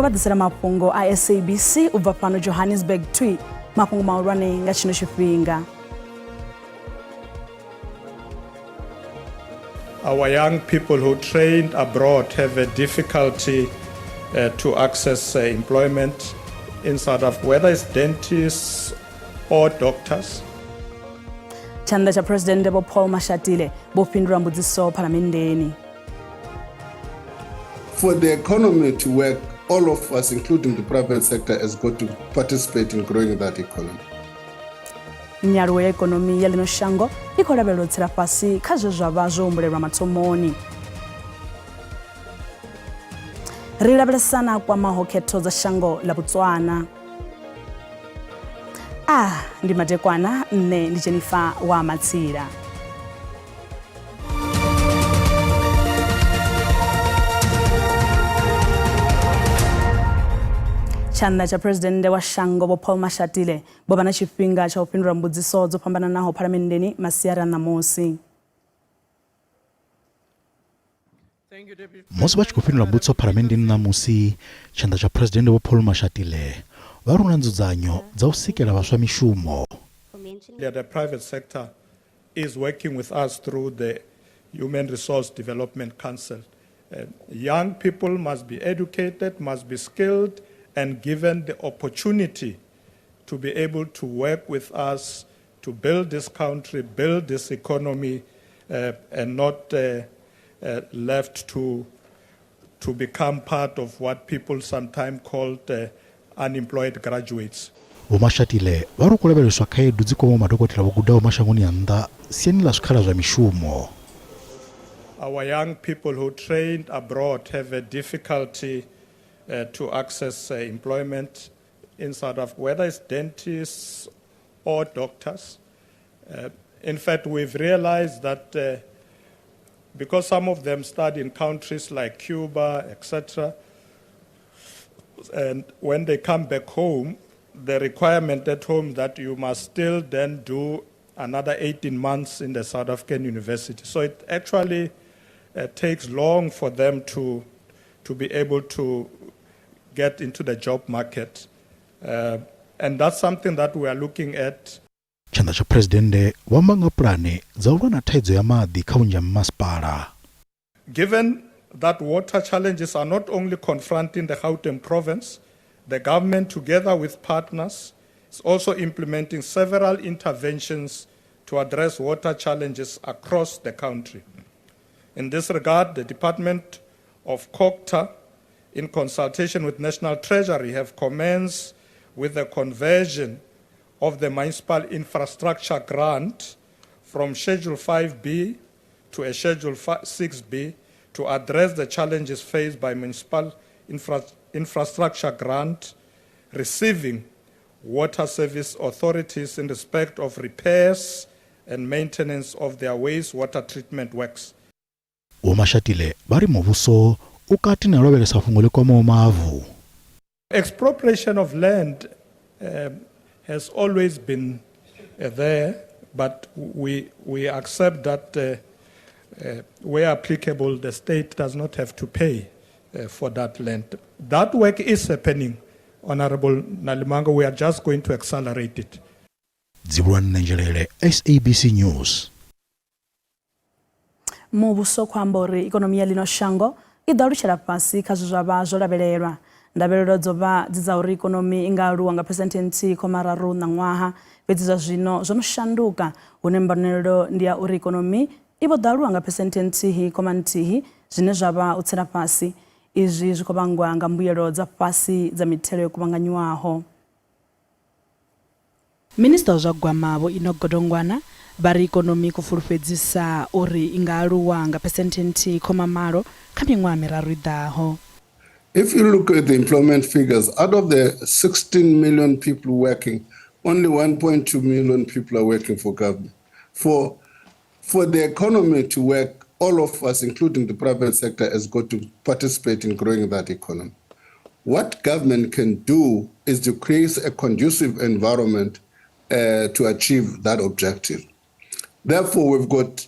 mukabadisira mafhungo a SABC ubva pano Johannesburg twi mafhungo maulwane nga chino chifhinga. Our young people who trained abroad have a difficulty to access employment in South Africa, whether it's dentists or doctors. Chanda cha President Paul Mashatile bopindura mbudziso palamendeni. For the economy to work, all of us, including the private sector, has got to participate in growing that economy. Nyaruwo ya ekonomi ya lino shango ikolabelotsera pasi kha zwa zombolelwa matsomoni. Rilabelesana kwa mahokhetho za shango la Botswana. Ndi matekwana nne ndi Jennifer wa Matsira. Chanda cha President wa shango Paul Mashatile bobana chifhinga cha upindura mbudziso zopambana naho palamendeni masiara namusi. Musi vachikupindura mbudziso palamendeni namusi, chanda cha President wa Paul Mashatile varuna nzudzanyo dza usikela vaswa mishumo. The private sector is working with us through the Human Resource Development Council. Young people must be educated, must be skilled, and given the opportunity to be able to work with us to build this country, build this economy, and not left to become part of what people sometimes call unemployed graduates. Mashatile vari kulebeleswa khaedu dzikomo madokotela vogudawo mashangoni ya nnḓa siani la zwikhala zwa mishumo. Our young people who trained abroad have a difficulty to access employment in South Africa, whether it's dentists or doctors. In fact, we've realized that because some of them study in countries like Cuba, etc., and when they come back home, the requirement at home that you must still then do another 18 months in the South African university. So it actually takes long for them to be able to get into the job market. And that's something that we are looking at. Chanda cha President wambanga plane za ulwana thaidzo ya maḓi kha unja masipala. Given that water challenges are not only confronting the Gauteng province, the government, together with partners, is also implementing several interventions to address water challenges across the country. In this regard, the Department of COGTA, in consultation with National Treasury, have commenced with the conversion of the municipal infrastructure grant from Schedule 5B to a Schedule 6B to address the challenges faced by municipal infrastructure grant receiving water service authorities in respect of repairs and maintenance of their wastewater treatment works. Mashatile vari muvuso ukati nalobelesa fungole kwa mavu. Expropriation of land has always been there, but we accept that where applicable, the state does not have to pay for that land. That work is happening, Honorable Nalimango. We are just going to accelerate it. Zibwan Nangelele, SABC News. Mubuso kwambori ekonomi ya lino shango idaluchira pasi kazuzwa zolabelelwa ndabelelo dzoba dzizauri ekonomi ingaluwa nga percentage komararu na ngwaha bedziza zvino zvonoshanduka une mbanelelo ndiya uri ekonomi ibodaluwa nga percentage hi komantihi zvine zvaba utsera pasi izvi zvikobangwa nga mbuyelo dza pasi dza mithelo yokuvanganywaho. Minister wa gwamavo inogodongwana bari ekonomi kufulufedzisa uri ingaluwa nga percentage komamalo kha miṅwaha miraru idaho. If you look at the employment figures, out of the 16 million people working, only 1.2 million people are working for government. For the economy to work, all of us, including the private sector, has got to participate in growing that economy. What government can do is to create a conducive environment to achieve that objective. Therefore, we've got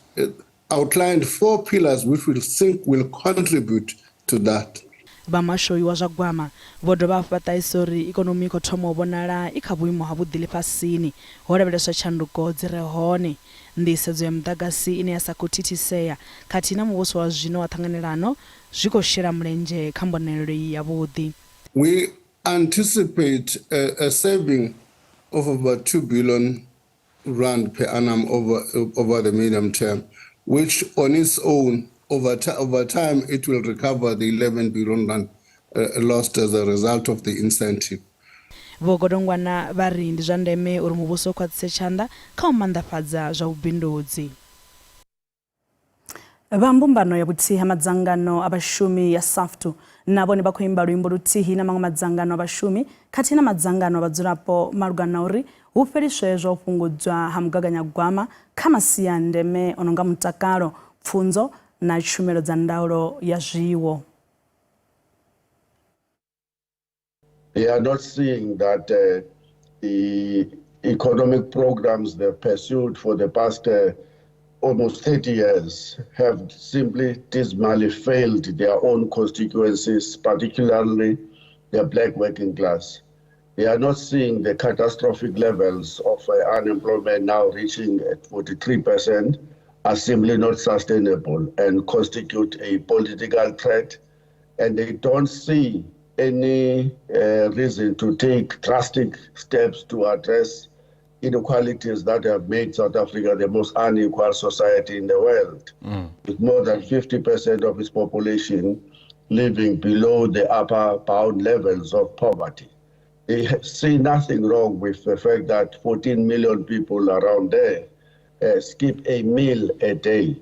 outlined 4 pillars which we think will contribute to that. vha mashoyi wa zwa gwama vho dovha hafhu vha ṱahisa uri ikonomi i khou thoma u vhonala i kha vhuimo ha vhuḓi ḽifhasini ho lavheleswa tshanduko dzi re hone, nḓisedzo ya muḓagasi ine ya sa khou thithisea khathihi na muvhuso wa zwino wa ṱhanganelano zwi khou shela mulenzhe kha mbonelelo ya vhuḓi. We anticipate a saving of about 2 billion rand per annum over the medium term, which on its own, over time, it will recover the 11 billion rand lost as a result of the incentive. Vho Godongwana vha ri ndi zwa ndeme uri muvhuso u khwaṱhise tshanḓa kha u maanḓafhadza zwa vhubindudzi. Vha mbumbano ya vhuthihi ha madzangano a vhashumi ya SAFTU na vhone vha khou imba luimbo luthihi na maṅwe madzangano a vhashumi khathihi na madzangano a vhadzulapo malugana na uri hu fheliswe zwa u fhungudzwa ha mugaganyagwama kha masia a ndeme o no nga mutakalo, pfunzo na tshumelo dza ndaulo ya zwiwo. They are not seeing that the economic programs they've pursued for the past almost 30 years have simply dismally failed their own constituencies, particularly the black working class. They are not seeing the catastrophic levels of unemployment now reaching at 43% are simply not sustainable and constitute a political threat, and they don't see any reason to take drastic steps to address inequalities that have made South Africa the most unequal society in the world, with more than 50% of its population living below the upper bound levels of poverty. They see nothing wrong with the fact that 14 million people around there skip a meal a day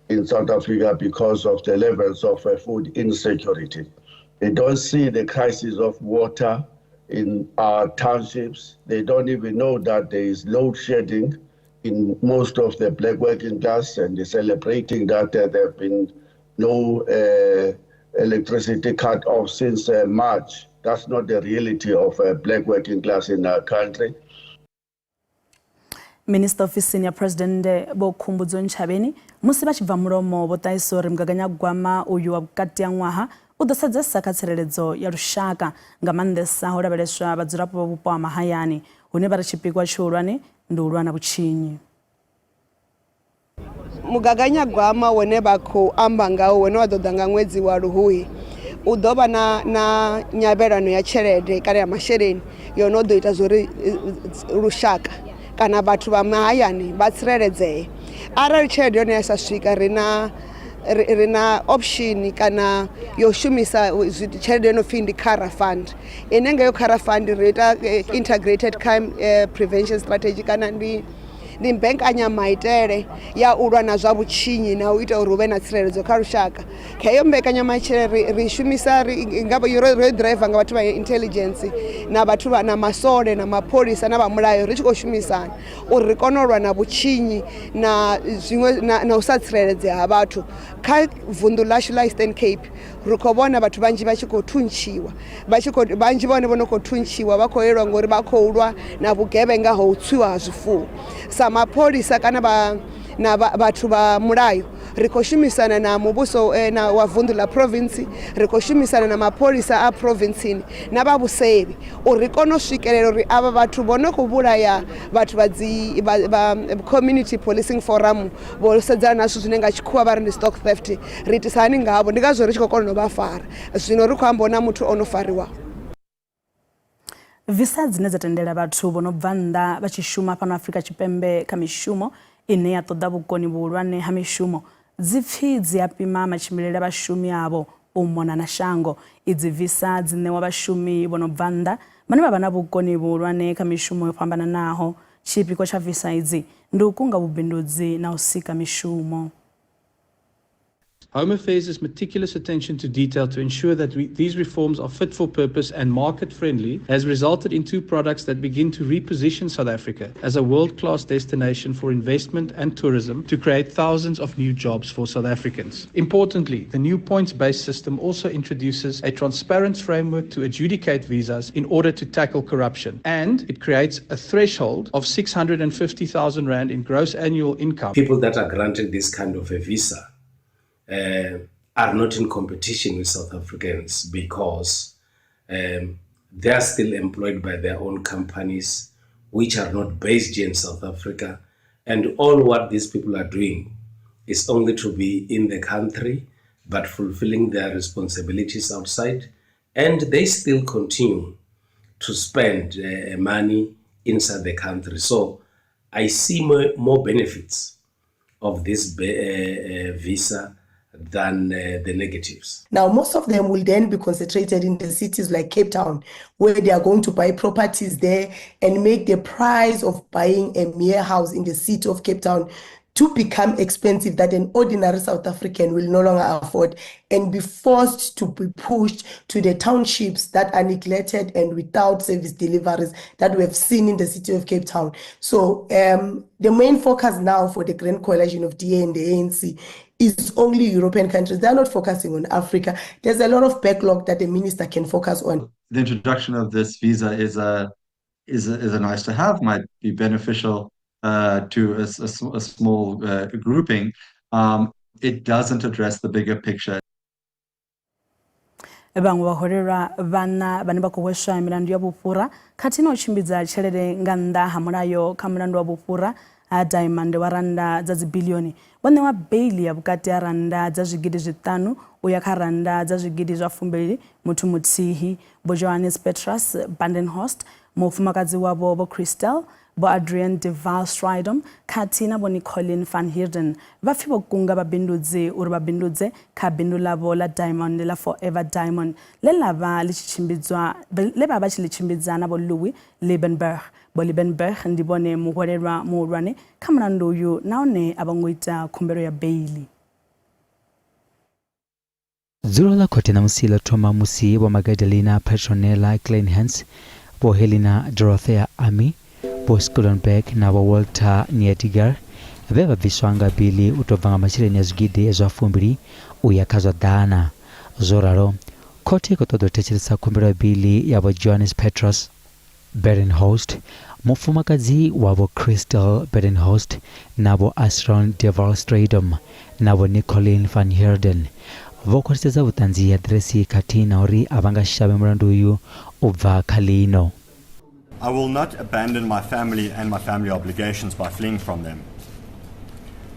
in South Africa because of the levels of food insecurity. They don't see the crisis of water in our townships. They don't even know that there is load shedding in most of the black working class, and they're celebrating that there have been no electricity cut off since March. That's not the reality of black working class in our country. Minister ofisini ya President Vho Khumbudzo Ntshavheni musi vha tshi bva mulomo vho ṱahisa uri mugaganyagwama uyu wa vhukati ha ṅwaha u ḓo sedzesa kha tsireledzo ya lushaka nga maanḓesa ho lavheleswa vhadzulapo vha vhupo ha mahayani hune vha ri tshipikwa tshihulwane ndi u lwa na vhutshinyi. Mugaganyagwama wone vha khou amba ngawo wone wa ḓo ḓa nga ṅwedzi wa Luhuhi u ḓo vha na nyavhelano ya tshelede kana ya masheleni yo no ḓo ita zuri lushaka kana vhathu vha mahayani vha tsireledzee. Arali tshelede yone ya sa swika ri na option kana yo shumisa tshelede no pfi ndi Kara Fund ine ngayo Kara Fund ri ita integrated crime prevention strategy kana ndi mbekanyamaitele ya u lwa na zwa vhutshinyi na u ita uri hu vhe na tsireledzo kha lushaka. Kha iyo mbekanyamaitele ri shumisa ro driver nga vhathu vha intelligence na vhathu na masole na mapholisa na vha mulayo ri tshi khou shumisana uri ri kone u lwa na vhutshinyi na zwiṅwe na u sa tsireledzea ha vhathu. Kha vunḓu ḽashu ḽa Eastern Cape ri khou vhona vhathu vhanzhi vha tshi khou thuntshiwa, vhanzhi vhone vho no khou thuntshiwa vha khou elwa ngori vha khou lwa na vhugevhenga ho u tswiwa ha zwifuwo. Sa mapholisa kana vhathu vha mulayo ri khou shumisana na muvhuso na wa vunḓu ḽa province, ri khou shumisana na mapholisa a provinceni na vha vhusevi uri ri kone u swikelela uri ava vhathu vho no khou vhulaya vhathu vha community policing forum vho sedzana na zwithu zwine nga tshikhuwa vha ri ndi stock theft ri itisani ngavho. Ndi ngazwo ri tshi khou kona u vha fara zwino ri khou amba na muthu o no fariwa. Visa dzine dza tendela vhathu vho no bva nnḓa vha tshi shuma fhano Afrika Tshipembe kha mishumo ine ya ṱoḓa vhukoni vhuhulwane ha mishumo dzi pfi dzi a pima matshimbilele a vhashumi avho u mona na shango. Idzi visa dzine wa vhashumi vho no bva nnḓa vhane vha vha na vhukoni vhuhulwane kha mishumo yo fhambananaho. Tshipiko tsha visa idzi ndi u kunga vhubindudzi na u sika mishumo. Home Affairs' meticulous attention to detail to ensure that these reforms are fit for purpose and market-friendly has resulted in two products that begin to reposition South Africa as a world-class destination for investment and tourism to create thousands of new jobs for South Africans. Importantly, the new points-based system also introduces a transparent framework to adjudicate visas in order to tackle corruption, and it creates a threshold of 650,000 Rand in gross annual income. People that are granted this kind of a visa are not in competition with South Africans because they are still employed by their own companies, which are not based here in South Africa. And all what these people are doing is only to be in the country, but fulfilling their responsibilities outside. And they still continue to spend money inside the country. So I see more benefits of this visa than the negatives. Now, most of them will then be concentrated in the cities like Cape Town, where they are going to buy properties there and make the price of buying a mere house in the city of Cape Town to become expensive that an ordinary South African will no longer afford and be forced to be pushed to the townships that are neglected and without service deliveries that we have seen in the city of Cape Town. So the main focus now for the Grand Coalition of DA and the ANC is only European countries. They're not focusing on Africa. There's a lot of backlog that the minister can focus on. The introduction of this visa is a nice to have, might be beneficial to a small grouping. It doesn't address the bigger picture. Vamwe vahorera vana vane vakuhweswa milandu ya vupfura kati na uchimbidza tshelede nga nnḓa ha mulayo kha mulandu wa vupfura a Diamond wa randa dza dzibilioni vhone wa bail ya vhukati ha randa dza zwigidi zwiṱanu uya kha randa dza zwigidi zwa 2 muthu muthihi Bo Johannes Petrus Bandenhorst mufumakadzi wavho Bo Christel Bo Adrian de Valstridom kati na Bo Nicolin van Heerden vapfi vho kunga vhabindudzi uri vhabindudze kha bindu ḽavho la Diamond la Forever Diamond le lava lichimbidzwa le baba chilichimbidzana Bo Louis Liebenberg Bo Liebenberg ndi bone muhwelelwa muhulwane kha mulandu uyu naone abangoita khumbelo ya bail. Dzulo ḽa khothe na musi ḽa thoma musi Bo Magdalena Petronella Kleinhans Bo Helena Dorothea Ami Bo Schullenberg na Bo Walter Nietiger vhe vha bviswa nga bili u tou bva nga masheleni ya zwigidi zwa 2 uya kha zwa ḓana. Zwo ralo khothe i khou ṱoḓa u thetshelesa khumbelo ya bili ya Bo Johannes Petrus Badenhorst mufumakadzi wa Bo Christel Badenhorst na Bo Adrian de Valstridom na Bo Nicolin van Heerden vho khwaṱhisedza vhuṱanzi ha ḓiresi khathihi na uri a vha nga shavhe mulandu uyu u bva kha ḽino. I will not abandon my family and my family obligations by fleeing from them.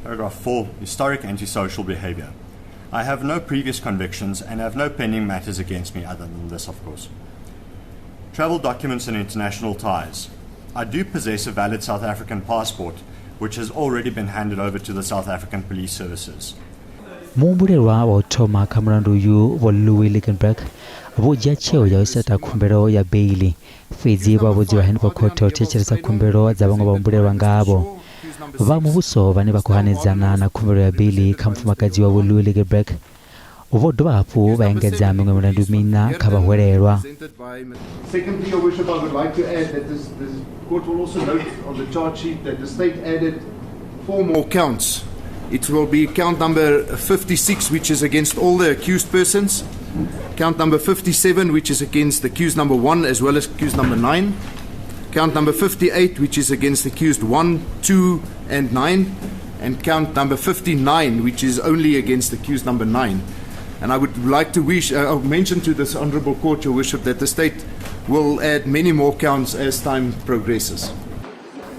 Paragraph 4, historic antisocial behavior. I have no previous convictions and have no pending matters against me other than this, of course. Travel documents and international ties. I do possess a valid South African passport, which has already been handed over to the South African Police Services. Muhumbulelwa wa u thoma kha mulandu uyu Bo Louis Liebenberg vho dzhia tsheo ya u setha khumbelo ya bail fhedzi vha vhudziwa henefho khothe u thetshelesa khumbelo dza vhaṅwe vhahumbulelwa ngavho. Vha muvhuso vhane vha khou hanedzana na khumbelo ya bail kha mufumakadzi wa Bo Louis Liebenberg vho dovha hafhu vha engedza miṅwe milandu mina kha vhahwelelwa. Secondly, Your Worship, I would like to add that this court will also note on the charge sheet that the state added 4 more counts. It will be count number 56, which is against all the accused persons, count number 57, which is against accused number 1 as well as accused number 9, count number 58, which is against accused 1, 2 and 9, and count number 59, which is only against accused number 9. And I would like to mention to this Honourable Court, Your Worship, that the state will add many more counts as time progresses.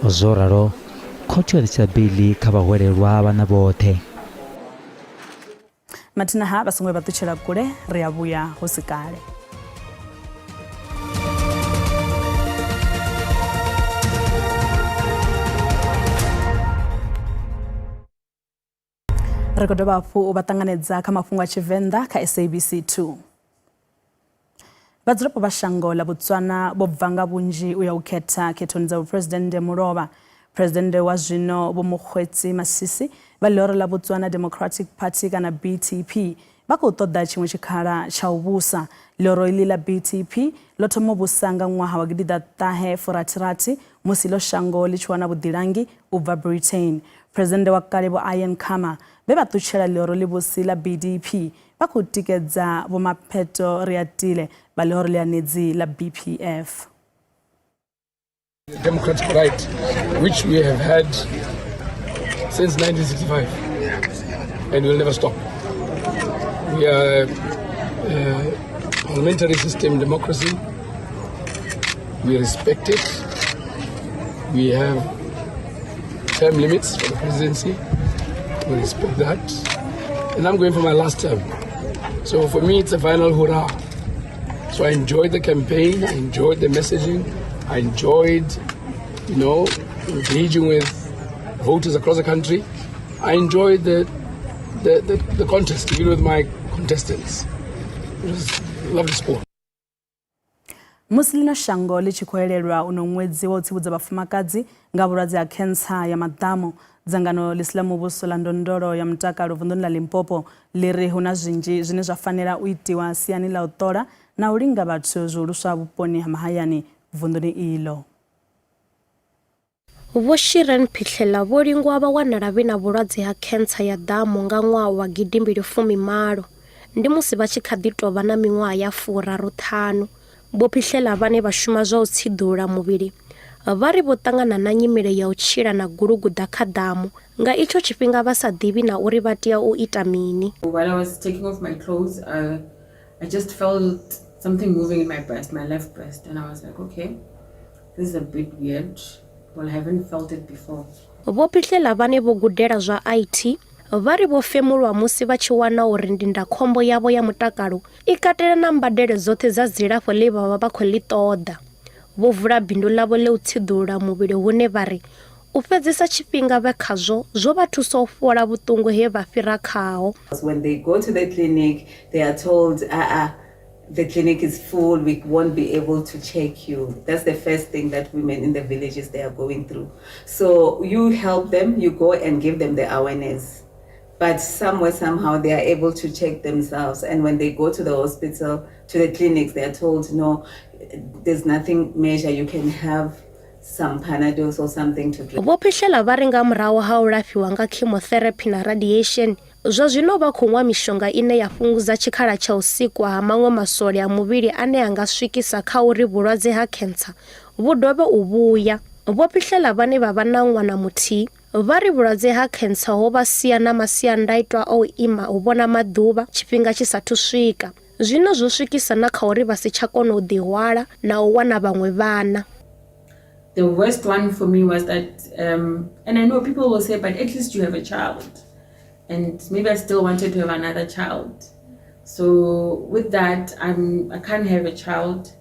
Zoraro khothe ya ḽisa bili kha vhahwelelwa vhana vhoṱhe. Mathina ha vha songo vha ṱutshela kule ri a vhuya hu si kale. Ri khou dovha hafhu u vha ṱanganedza kha mafhungo a Tshivenda kha SABC 2. Vhadzulapo vha shango ḽa Botswana vho bva nga vhunzhi u ya u khetha khethoni dza vhupresidennde mulovha. Presidente wa zwino Vho Mokgweetsi Masisi vha ḽihoro ḽa Botswana Democratic Party kana BTP vha khou ṱoḓa tshiṅwe tshikhala tsha u vhusa. Ḽihoro iḽi ḽa BTP ḽo thoma u vhusa nga ṅwaha wa 1960 musi ḽo shango ḽi tshi wana vhuḓilangi u bva Britain. Presidente wa kale Vho Ian Khama vhe vha ṱutshela ḽihoro ḽivhusi ḽa BDP vha khou tikedza Vho Mapheto Riatile vha ḽihoro ḽianedzi ḽa BPF. Democratic right, which we have had since 1965, and will never stop. We are parliamentary system democracy. We respect it. We have term limits for the presidency. We respect that. And I'm going for my last term. So for me, it's a final hurrah. So I enjoyed the campaign. I enjoyed the messaging. I enjoyed, engaging with voters across the country. I enjoyed the contest, even with my contestants. It was a lovely sport. Muslina Shango lichikoelelwa uno mwezi wa utsibudza bafumakadzi nga bulwadze ya cancer ya madamu dzangano lislamu buso la ndondolo ya mtakalo vunduni la Limpopo liri huna zinji zine zvafanira uitiwa siyani la utola na ulinga bathu zuluswa buponi hamahayani vunduni ilo. Voshiran Phihlela volingwa va wanala vina vulwadze ha cancer ya damu nga ṅwaha wa 2010 ndi musi vha tshi kha ḓi tou vha na miṅwaha ya 35. Vho Phihlela vhane vha shuma zwa u tsidula muvhili vha ri vho ṱangana na nyimele ya u tshila na guluguḓa kha damu nga itsho tshifhinga vha sa ḓivhi na uri vha tea u ita mini. While I was taking off my clothes, I just felt something moving in my breast, my left breast, and I was like, okay, this is a bit weird. Well, I haven't felt it before. Vho Phihlela vhane vho gudela zwa IT vha ri vho femulwa musi vha tshi wana uri ndindakhombo yavho ya mutakalo I katela na mbadelo dzoṱhe dza dzilafho ḽe vha vha vha khou ḽi ṱoḓa. Vho vula bindu ḽavho ḽe u tsidula muvhili hune vha ri u fhedzisa tshifhinga vha khazwo zwo vha thusa u fhola vhuṱungu he vha fhira khaho. When they go to the clinic, they are told, the clinic is full, we won't be able to check you. That's the first thing that women in the villages they are going through. So you help them, you go and give them the awareness. But somewhere, somehow, they are able to check themselves. And when they go to the hospital, to the clinics, they are told, no, there's nothing major, you can have some Panadols or something to drink. Vho Phihlela vha ri nga murahu ha u lafhiwa nga chemotherapy na radiation, zwa zwino vha khou nwa mishonga ine ya fhungudza tshikhala tsha u sikwa ha maṅwe masole a muvhili ane a nga swikisa kha uri vhulwadze ha cancer vhu dovhe u vhuya. Vho Phihlela vhane vha vha na ṅwana muthihi vha ri vhulwadze ha cancer ho vha sia na masiandaitwa o ima u vhona maḓuvha tshifhinga tshi sathu swika. Zwino zwo swikisa na kha uri vha si tsha kona u ḓihwala na u wana vhaṅwe vhana. The worst one for me was that, and I know people will say, but at least you have a child. And maybe I still wanted to have another child. So with that, I can't have a child.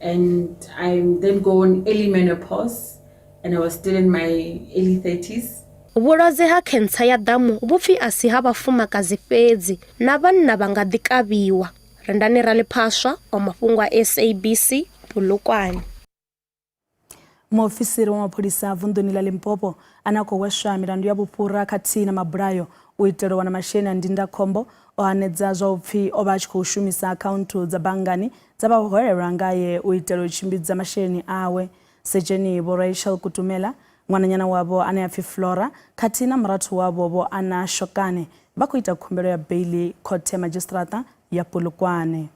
And I then go on early menopause, and I was still in my early 30s. Vhulwadze ha cancer ya damu vhupfi a si ha vhafumakadzi fhedzi na vhanna vha nga ḓi kavhiwa. Rendani Raliphaswa wa Mafhungo a SABC Polokwane. Muofisiri wa mapholisa vunduni la Limpopo anako weswa milandu ya vhupfura khathihi na mabulayo u itela u wana masheleni a ndindakhombo o hanedza zwa upfi o vha a tshi khou shumisa akhaunthu dza banngani dza vhaholelwa ngaye u itela u tshimbidza masheleni awe. Sejeni Vho Rachel Kutumela, ṅwananyana wavho ane a pfi Flora, khathihi na murathu wavho Vho Ana Shokane vha khou ita khumbelo ya beili khothe ya madzhisiṱiraṱa ya Polokwane.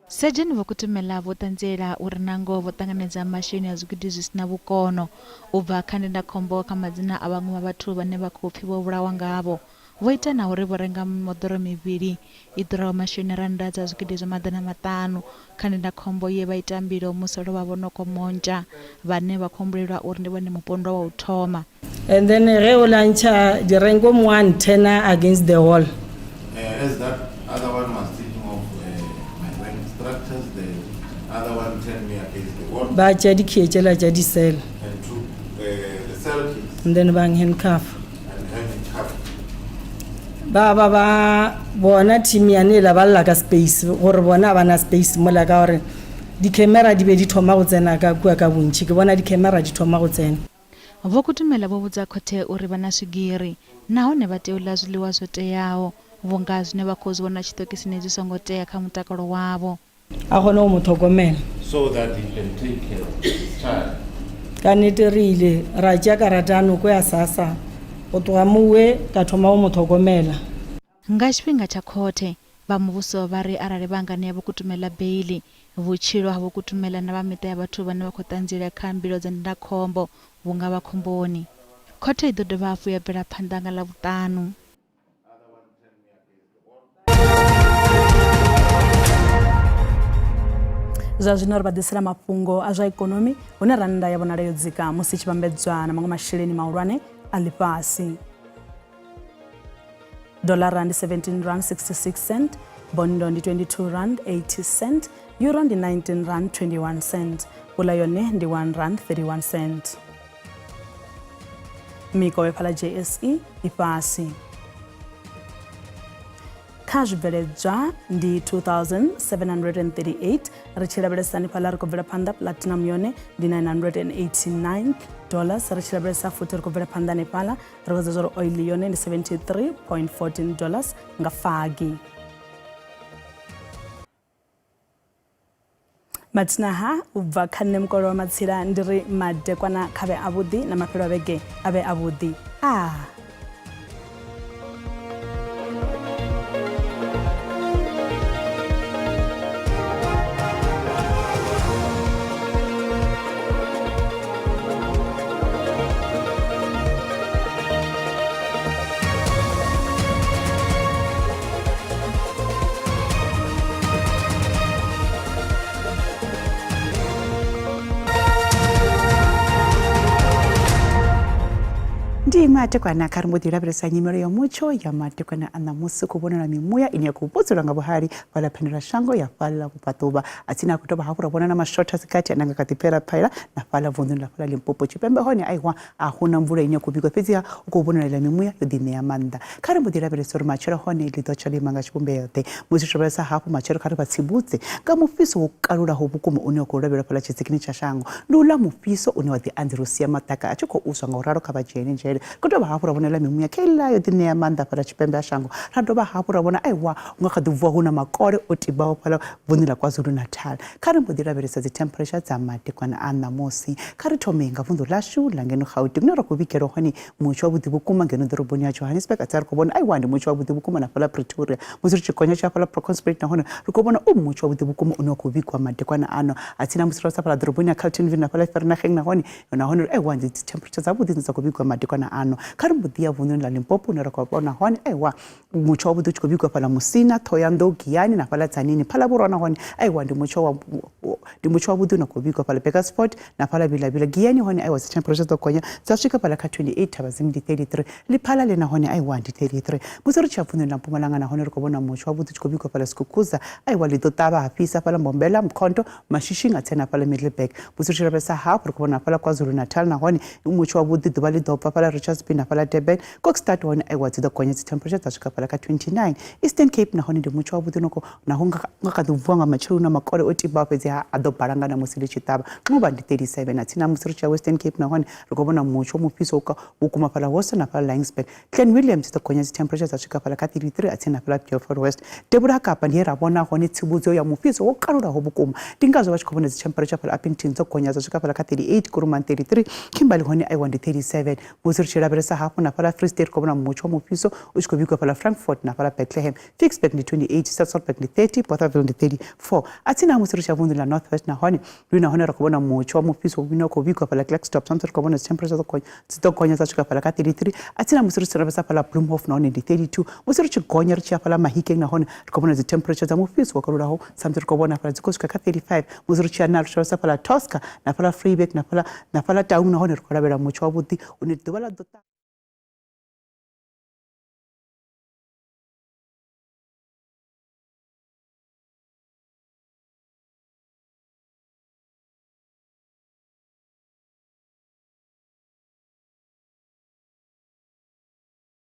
Sejeni Vho Kutumela vho ṱanziela uri nango vho ṱanganedza masheleni a zwigidi zwi sina vhukono u bva kha ndindakhombo kha madzina a vhaṅwe vha vhathu vhane vha khou pfi vho vhulawa ngavho. Vho ita na uri vho renga moḓoro mivhili I ḓuraho masheleni rannda dza zwigidi zwa maḓana 5 kha ndindakhombo ye vha ita mbilo musi lovha vho no komonja vhane vha khumbulelwa uri ndi vhone mupondwa wa u thoma. And then ge o lantsha di rengo 110 against the wall. As that other one was thinking of my instructors, the other one turned me against the wall. Ba tja di khietela tja di cell. And took the cell keys. And then bang handcuff. And handcuff. Ba bona team yane la balla ka space gore bona bana space mola ka gore di camera di be di thoma go tsena ka kua ka bontši ke bona di camera di thoma go tsena. Vho Kutumela vho vhudza khothe uri vhana swigiri nahone vha tea u ḽa zwiḽiwa zwo teaho vhunga zwine vha khou zwi vhona tshiṱokisini zwi songo tea kha mutakalo wavho. A kgone go mo tlhokomela so that he can take care of his child. Ka nnete re ile ra tšea karatano ko ya sasa go tloga mowe ka thoma go mo tlhokomela. Nga tshifhinga tsha khothe vha muvhuso vha ri arali vha nga ṋea Vho Kutumela beili vhutshilo ha Vho Kutumela na vha miṱa ya vhathu vhane vha khou ṱanziela kha mbilo dza ndindakhombo vhu nga vha khomboni. Khothe I ḓo dovha hafhu ya bvela phanḓa nga ḽa vhuṱanu. zwa zwino ri vhadisela mafhungo a zwa ikonomi hune rannda ya vhonala yo dzika musi tshi vhambedzwa na maṅwe masheleni mahulwane a ḽifhasi. Dolara ndi 17 rand 66 cent, bondo ndi 22 rand 80 cent, euro ndi 19 rand 21 cent, pula yone ndi 1 rand 31 cent. Mikovhe phala JSE ifhasi. Kha zwibveledzwa ndi 2738 ri tshi lavhelesa phala ri khou bvela phanḓa platinum yone ndi $989 ri tshi lavhelesa futhi ri khou bvela phanḓa nephala ri vhudza zwa uri oil yone ndi $73.14 nga fagi. Matsinaha u bva kha nṋe mukolo wa matsila ndi ri madekwana khavhe avhuḓi na mafhelo a vhege avhe avhuḓi. Ndi matekwana kha ri mbo ḓi lavhelesa nyimelo ya mutsho ya matekwana a ṋamusi ku vhonala mimuya ine ya khou potsolwa nga vhuhali fhaḽa phenduḽa shango ya fhaḽa vhubvaḓuvha atsini a khou dovha hafhu ra vhona na mashotha sikati ane nga kha ḓi phaela na fhaḽa vunḓuni ḽa fhaḽa Limpopo Tshipembe hone aiwa a huna mvula ine ya khou bikwa fhedziha u khou vhonala ila mimuya yo ḓi ṋea maanḓa. Kha ri mbo ḓi lavhelesa uri matshelo hone ḽi ḓo tsha lima nga tshivhumbeo ḓe musi ri lavhelesa hafhu matshelo kha ri vha tsivhudze nga mufhiso wo kalulaho vhukuma une wa khou lavhelwa fhaḽa tshitsikini tsha shango ndi uḽa mufhiso une wa ḓi anzela u sia maḓaka a tshi khou uswa nga u ralo kha vhadzheni nzhele ku dovha hafhu ra vhonela mimuya kha iḽa yo ḓi ṋea maanḓa fhaḽa Tshipembe a shango ra dovha hafhu ra vhona aiwa hu nga kha ḓi vuwa hu na makole o tibaho fhaḽa vunḓu ḽa KwaZulu Natal. Kha ri mbo ḓi lavhelesa dzi temperature dza madekwana a ṋamusi kha ri thome nga vunḓu ḽashu ḽa ngeno Gauteng hune ra khou vhikela hone mutsho wavhuḓi vhukuma ngeno ḓoroboni ya Johannesburg atsa ri khou vhona aiwa ndi mutsho wavhuḓi vhukuma na fhaḽa Pretoria musi ri tshi gonya tsha fhaḽa Brockensburg nahone ri khou vhona mutsho wavhuḓi vhukuma une wa khou vhikwa madekwana ano atsina musi ra sa fhaḽa ḓoroboni ya Carletonville na fhaḽa Vereeniging nahone aiwa ndi dzi temperature dzavhuḓi dzine dza khou vhikwa madekwana ano. Kha ri mbo ḓi ya vunḓuni ḽa Limpopo hune ra khou vhona hone aiwa mutsho wavhuḓi u tshi khou vhikwa fhaḽa Musina, Thohoyandou, Giyani na fhaḽa Tzaneen phala vhurwa nahone aiwa ndi mutsho wavhuḓi une khou vhikwa fhaḽa Bakersford na fhaḽa Vilavila. Giyani hone aiwa dzi temperature dzo gonya dza swika fhaḽa kha 28, Thabazimbi ndi 33, Lephala le nahone aiwa ndi 33. Musi ri tshi ya vunḓuni ḽa Mpumalanga nahone ri khou vhona mutsho wavhuḓi u tshi khou vhikwa fhaḽa Skukuza aiwa ḽi ḓo ṱavha ha fhisa fhaḽa Mbombela, Mkhonto, Mashishing a tsena fhaḽa Middelburg. Musi ri tshi lavhelesa hafhu ri khou vhona fhaḽa KwaZulu Natal nahone mutsho wavhuḓi ḓuvha ḽi ḓo bva fhaḽa Richards Bay na fhaḽa Durban. Kokstad hone aiwa dzi ḓo gonya dzi temperature dza swika fhaḽa kha 29. Eastern Cape nahone ndi mutsho wavhuḓi naho nga kha ḓi vuwa nga matsheloni na makole o tibaho fhedziha a ḓo balangana musi ḽi tshi ṱavha Nxuba ndi 37 atsina musi ri tshi ya Western Cape nahone ri khou vhona mutsho mufhiso vhukuma fhaḽa Wosa na fhaḽa Laingsburg. Glen Williams ḓo gonya dzi temperature dza swika fhaḽa kha 33 atsina fhaḽa Beaufort West. Tevhula Kapa ndi he ra vhona hone tsivhudzo ya mufhiso wo kalulaho vhukuma ndi ngazwo vha tshi khou vhona dzi temperature fhaḽa Upington dzo gonya dza swika fhaḽa kha 38, Kuruman 33, Kimberley hone aiwa ndi 37. Musi ri tshi lavhelesa hafhu na fhaḽa Free State ri khou vhona mutsho mufhiso u tshi khou vhikwa fhaḽa Frankfurt na fhaḽa Bethlehem. Vicksburg ndi 28, Sasolburg ndi 30, Bothaville ndi 34. Atsina musi ri tshi ya vunḓu ḽa North West nahone nahone ri khou vhona mutsho wa mufhiso une wa khou vhikwa fhaḽa Klerksdorp musi ri khou vhona dzi temperature dzi ḓo gonya dza swika fhaḽa kha 33. Atsina musi ri tshi lavhelesa fhaḽa Bloemhof nahone ndi 32. Musi ri tshi gonya ri tshi ya fhaḽa Mahikeng nahone ri khou vhona dzi temperature dza mufhiso wo kalulaho samusi ri khou vhona fhaḽa dzi khou swika kha 35. Musi ri tshi ya ri tshi lavhelesa fhaḽa Tosca na fhaḽa Vryburg na fhaḽa Taung nahone ri khou lavhelela mutsho wavhuḓi une ḓuvha ḽa ḓo